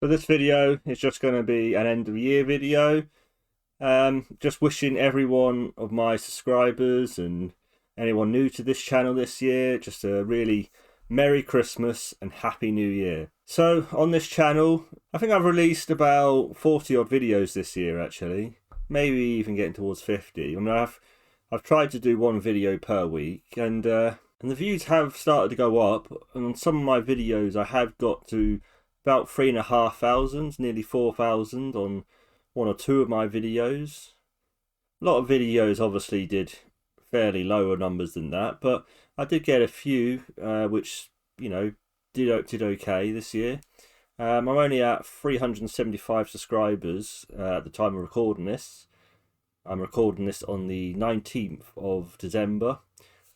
So this video is just going to be an end of year video. Just wishing everyone of my subscribers and anyone new to this channel this year just a really Merry Christmas and Happy New Year. So on this channel, I think I've released about 40 odd videos this year actually, maybe even getting towards 50. I mean, I've tried to do one video per week, and the views have started to go up. And on some of my videos, I have got to about 3,500, nearly 4,000 on one or two of my videos. A lot of videos obviously did fairly lower numbers than that, but I did get a few which did okay this year. I'm only at 375 subscribers at the time of recording this. I'm recording this on the 19th of December,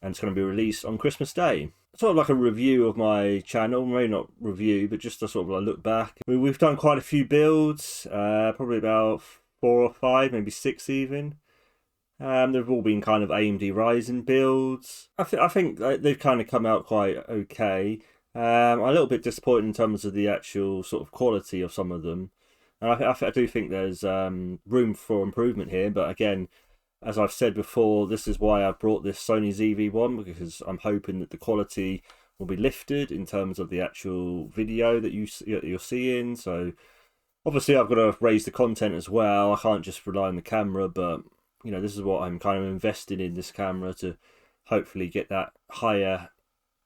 and it's going to be released on Christmas Day. Sort of like a review of my channel, maybe not review, but just a sort of like look back. We've done quite a few builds, probably about 4 or 5, maybe 6 even. They've all been kind of AMD Ryzen builds. I think they've kind of come out quite okay. I'm a little bit disappointed in terms of the actual sort of quality of some of them. And I do think there's room for improvement here, but again, as I've said before, this is why I brought this Sony ZV-1, because I'm hoping that the quality will be lifted in terms of the actual video that you're seeing. So obviously I've got to raise the content as well. I can't just rely on the camera, but this is what I'm kind of investing in this camera, to hopefully get that higher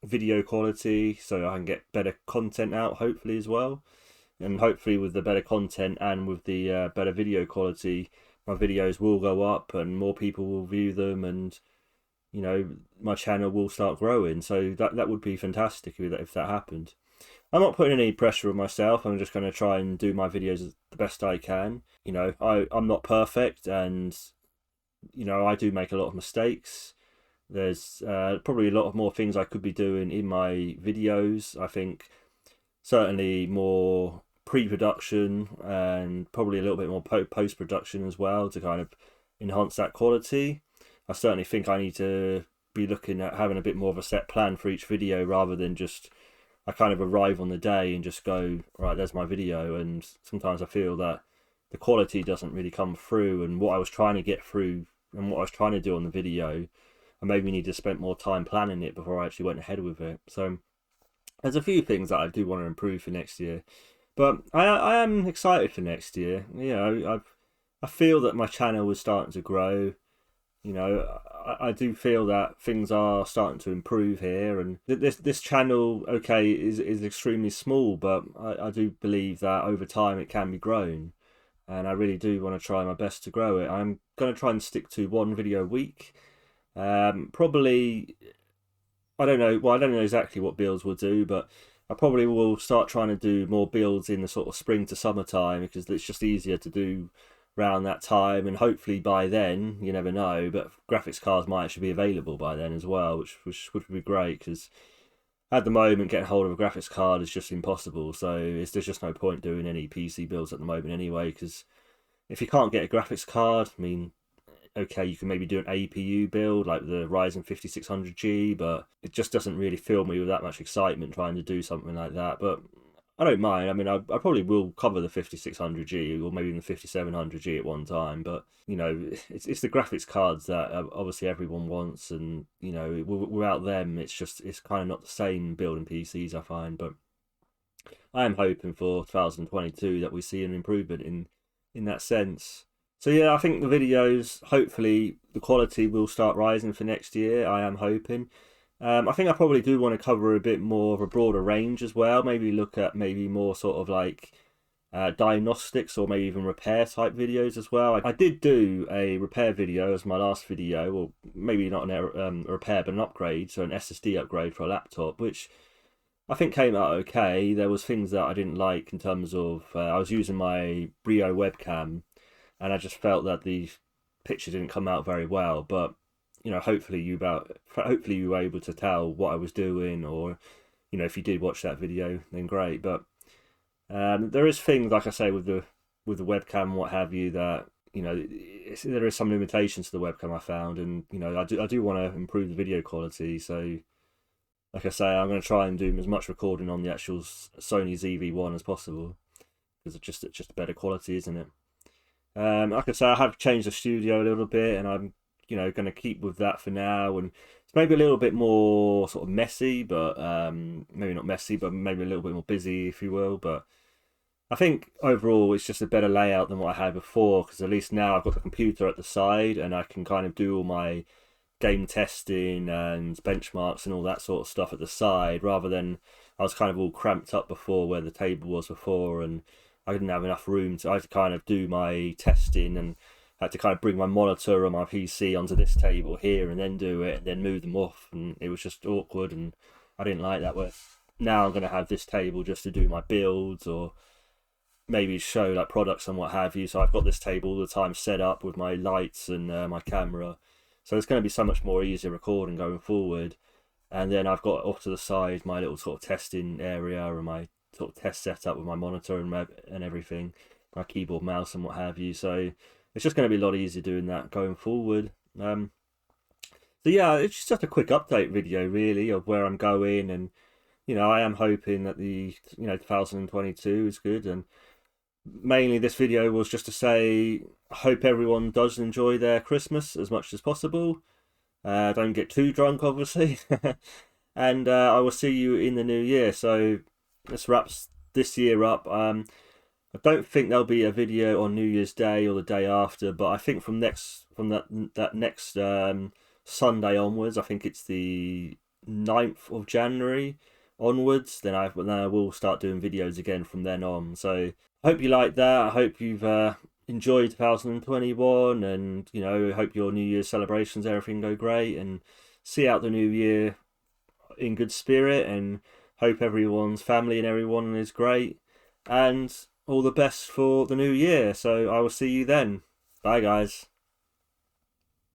video quality so I can get better content out hopefully as well. And hopefully with the better content and with the better video quality, my videos will go up and more people will view them, and my channel will start growing. So that would be fantastic if that happened. I'm not putting any pressure on myself. I'm just going to try and do my videos the best I can. I'm not perfect, and I do make a lot of mistakes. There's probably a lot of more things I could be doing in my videos. I think certainly more pre-production and probably a little bit more post-production as well to kind of enhance that quality. I certainly think I need to be looking at having a bit more of a set plan for each video, rather than just I kind of arrive on the day and just go, right, there's my video. And sometimes I feel that the quality doesn't really come through, and what I was trying to get through and what I was trying to do on the video, I maybe need to spend more time planning it before I actually went ahead with it. So there's a few things that I do want to improve for next year. But I am excited for next year. I feel that my channel is starting to grow. I do feel that things are starting to improve here, and this channel, okay, is extremely small, but I do believe that over time it can be grown, and I really do want to try my best to grow it. I'm going to try and stick to one video a week. Probably, I don't know. Well, I don't know exactly what builds we'll do, but I probably will start trying to do more builds in the sort of spring to summertime, because it's just easier to do around that time, and hopefully by then, you never know, but graphics cards might actually be available by then as well, which would be great, because at the moment getting hold of a graphics card is just impossible. So there's just no point doing any PC builds at the moment anyway, because if you can't get a graphics card, I mean, okay, you can maybe do an APU build like the Ryzen 5600G, but it just doesn't really fill me with that much excitement trying to do something like that. But I don't mind. I mean, I probably will cover the 5600G or maybe even the 5700G at one time, but it's the graphics cards that obviously everyone wants, and without them, it's kind of not the same building PCs, I find. But I am hoping for 2022 that we see an improvement in that sense. So yeah, I think the videos, hopefully the quality will start rising for next year. I am hoping. I think I probably do want to cover a bit more of a broader range as well. Maybe look at maybe more sort of like diagnostics or maybe even repair type videos as well. I did do a repair video as my last video, or maybe not a repair but an upgrade, so an SSD upgrade for a laptop, which I think came out okay. There was things that I didn't like in terms of I was using my Brio webcam, and I just felt that the picture didn't come out very well. But hopefully you were able to tell what I was doing, or if you did watch that video, then great. But there is things, like I say, with the webcam and what have you, that there is some limitations to the webcam I found, and I do want to improve the video quality. So like I say, I'm going to try and do as much recording on the actual Sony ZV-1 as possible. because it's just better quality, isn't it? Like I say, I have changed the studio a little bit, and I'm going to keep with that for now. And it's maybe a little bit more sort of messy, but maybe not messy, but maybe a little bit more busy, if you will. But I think overall it's just a better layout than what I had before, because at least now I've got the computer at the side and I can kind of do all my game testing and benchmarks and all that sort of stuff at the side, rather than I was kind of all cramped up before where the table was before, and I didn't have enough room to. I had to kind of do my testing and had to kind of bring my monitor and my PC onto this table here and then do it and then move them off, and it was just awkward, and I didn't like that. Where now I'm going to have this table just to do my builds or maybe show like products and what have you. So I've got this table all the time set up with my lights and my camera. So it's going to be so much more easier recording going forward. And then I've got off to the side my little sort of testing area and my sort of test setup with my monitor and everything, my keyboard, mouse, and what have you. So it's just going to be a lot easier doing that going forward. So yeah, it's just a quick update video really of where I'm going, and I am hoping that the 2022 is good, and mainly this video was just to say I hope everyone does enjoy their Christmas as much as possible. Don't get too drunk, obviously. And I will see you in the new year. So this wraps this year up. I don't think there'll be a video on New Year's Day or the day after, but I think from that next Sunday onwards, I think it's the 9th of January onwards, then I will start doing videos again from then on. So I hope you like that. I hope you've enjoyed 2021, and I hope your New Year's celebrations, everything go great, and see out the new year in good spirit, and hope everyone's family and everyone is great, and all the best for the new year. So I will see you then. Bye guys.